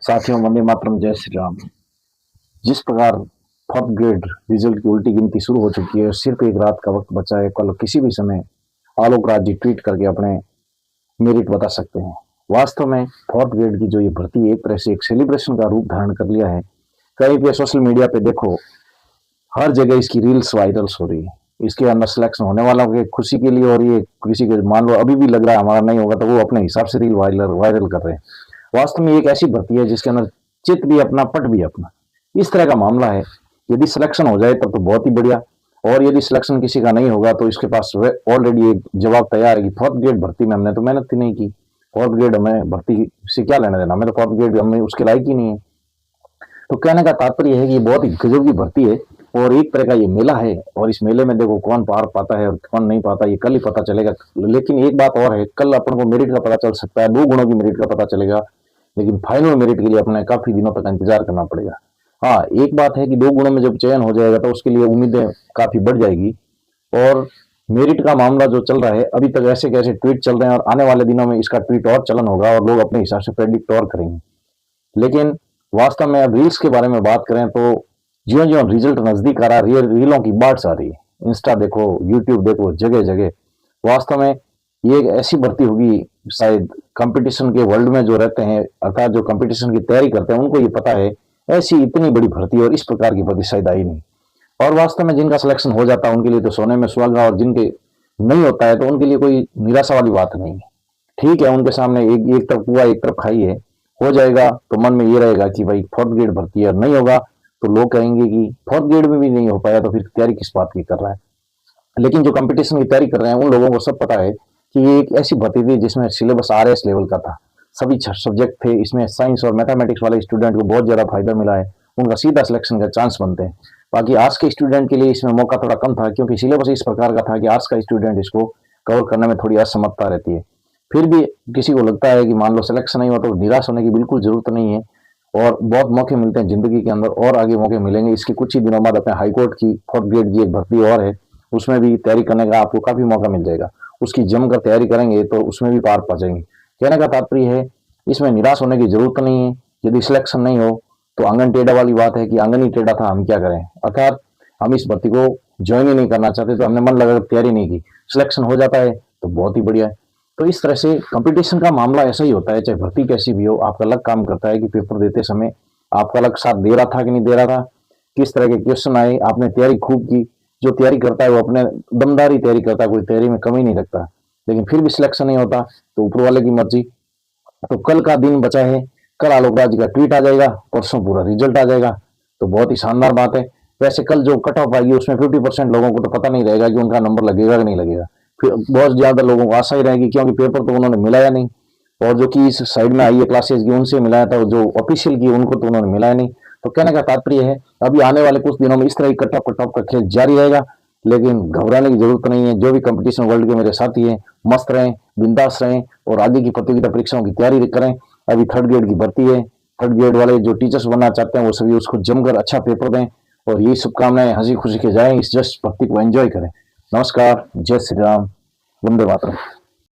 साथियों, वंदे मातरम, जय श्री राम। जिस प्रकार फोर्थ ग्रेड रिजल्ट की उल्टी गिनती शुरू हो चुकी है, सिर्फ एक रात का वक्त बचा है। कल किसी भी समय आलोक राज जी ट्वीट करके अपने मेरिट बता सकते हैं। वास्तव में फोर्थ ग्रेड की जो ये भर्ती एक तरह से एक सेलिब्रेशन का रूप धारण कर लिया है। कहीं पे सोशल मीडिया पे देखो, हर जगह इसकी रील्स वायरल्स हो रही है। इसके अंदर सिलेक्शन होने वालों की खुशी के लिए, और ये किसी के मान लो अभी भी लग रहा है हमारा नहीं होगा, तो वो अपने हिसाब से रील वायरल कर रहे हैं। वास्तव में एक ऐसी भर्ती है जिसके अंदर चित भी अपना, पट भी अपना, इस तरह का मामला है। यदि सिलेक्शन हो जाए तब तो बहुत ही बढ़िया, और यदि सिलेक्शन किसी का नहीं होगा तो इसके पास ऑलरेडी एक जवाब तैयार है कि फोर्थ ग्रेड भर्ती में हमने तो मेहनत ही नहीं की। फोर्थ ग्रेड हमें भर्ती से क्या लेना देना, हमें तो फोर्थ ग्रेड हमें उसके लायक ही नहीं है। तो कहने का तात्पर्य है कि ये बहुत ही गजब की भर्ती है, और एक तरह का ये मेला है। और इस मेले में देखो कौन पार पाता है और कौन नहीं पाता, ये कल ही पता चलेगा। लेकिन एक बात और है, कल अपन को मेरिट का पता चल सकता है, 2 गुणों की मेरिट का पता चलेगा, लेकिन फाइनल मेरिट के लिए अपने काफी दिनों तक इंतजार करना पड़ेगा। हाँ, एक बात है कि 2 गुणों में जब चयन हो जाएगा तो उसके लिए उम्मीदें काफी बढ़ जाएगी। और मेरिट का मामला जो चल रहा है, अभी तक ऐसे कैसे ट्वीट चल रहे हैं, और आने वाले दिनों में इसका ट्वीट और चलन होगा और लोग अपने हिसाब से प्रेडिक्ट और करेंगे। लेकिन वास्तव में अब रील्स के बारे में बात करें तो ज्यों ज्यों रिजल्ट नजदीक आ रहा है, रीलों की बाढ़ आ रही है। इंस्टा देखो, यूट्यूब देखो, जगह जगह। वास्तव में ये एक ऐसी भर्ती होगी, शायद कंपटीशन के वर्ल्ड में जो रहते हैं, अर्थात जो कंपटीशन की तैयारी करते हैं, उनको ये पता है ऐसी इतनी बड़ी भर्ती और इस प्रकार की भर्ती शायद आई नहीं। और वास्तव में जिनका सिलेक्शन हो जाता है उनके लिए तो सोने में सुहागा, और जिनके नहीं होता है तो उनके लिए कोई निराशा वाली बात नहीं है। ठीक है, उनके सामने एक तरफ हुआ, एक तरफ खाई है। हो जाएगा तो मन में ये रहेगा कि भाई फोर्थ ग्रेड भर्ती है, नहीं होगा तो लोग कहेंगे कि फोर्थ ग्रेड में भी नहीं हो पाया तो फिर तैयारी किस बात की कर रहा है। लेकिन जो कंपटीशन की तैयारी कर रहे हैं उन लोगों को सब पता है कि ये एक ऐसी भर्ती थी जिसमें सिलेबस आरएस लेवल का था, सभी सब्जेक्ट थे। इसमें साइंस और मैथमेटिक्स वाले स्टूडेंट को बहुत ज्यादा फायदा मिला है, उनका सीधा सिलेक्शन का चांस बनते हैं। बाकी आर्ट्स के स्टूडेंट के लिए इसमें मौका थोड़ा कम था, क्योंकि सिलेबस इस प्रकार का था कि आर्ट्स का स्टूडेंट इसको कवर करने में थोड़ी असमर्थता रहती है। फिर भी किसी को लगता है कि मान लो सिलेक्शन नहीं हुआ तो निराश होने की बिल्कुल जरूरत नहीं है, और बहुत मौके मिलते हैं जिंदगी के अंदर, और आगे मौके मिलेंगे। इसके कुछ ही दिनों बाद अपने हाईकोर्ट की फोर्थ ग्रेड की एक भर्ती और है, उसमें भी तैयारी करने का आपको काफी मौका मिल जाएगा। उसकी जमकर तैयारी करेंगे तो उसमें भी पार पा जाएंगे। कहने का तात्पर्य है, इसमें निराश होने की जरूरत नहीं है। यदि सिलेक्शन नहीं हो तो आंगन टेढ़ा वाली बात है कि आंगन ही टेढ़ा था, हम क्या करें। अर्थात हम इस भर्ती को ज्वाइन ही नहीं करना चाहते, तो हमने मन लगा तैयारी नहीं की, सिलेक्शन हो जाता है तो बहुत ही बढ़िया है। तो इस तरह से कंपटीशन का मामला ऐसा ही होता है, चाहे भर्ती कैसी भी हो, आपका लक काम करता है कि पेपर देते समय आपका लक साथ दे रहा था कि नहीं दे रहा था, किस तरह के क्वेश्चन आए, आपने तैयारी खूब की। जो तैयारी करता है वो अपने दमदारी तैयारी करता है, कोई तैयारी में कमी नहीं रखता। लेकिन फिर भी सिलेक्शन नहीं होता तो ऊपर वाले की मर्जी। तो कल का दिन बचा है, कल आलोक राज का ट्वीट आ जाएगा, परसों पूरा रिजल्ट आ जाएगा, तो बहुत ही शानदार बात है। वैसे कल जो कट ऑफ आएगी उसमें 50% लोगों को तो पता नहीं रहेगा कि उनका नंबर लगेगा कि नहीं लगेगा। फिर बहुत ज्यादा लोगों को आशा ही रहेगी, क्योंकि पेपर तो उन्होंने मिलाया नहीं, और जो कि इस साइड में आई है क्लासेज की उनसे मिलाया था, जो ऑफिशियल की उनको तो उन्होंने मिलाया नहीं। तो कहने का तात्पर्य है, अभी आने वाले कुछ दिनों में इस तरह की कट ऑफ का खेल जारी रहेगा। लेकिन घबराने की जरूरत नहीं है। जो भी कंपटीशन वर्ल्ड के मेरे साथी हैं, मस्त रहें, बिंदास रहें, और आगे की प्रतियोगिता परीक्षाओं की तैयारी करें। अभी थर्ड ग्रेड की भर्ती है, थर्ड ग्रेड वाले जो टीचर्स बनना चाहते हैं वो सभी उसको जमकर अच्छा पेपर दें, और यही शुभकामनाएं हंसी खुशी के जाएं, इस जस्ट भर्ती को एंजॉय करें। नमस्कार, जय श्री राम, वंदे मातरम।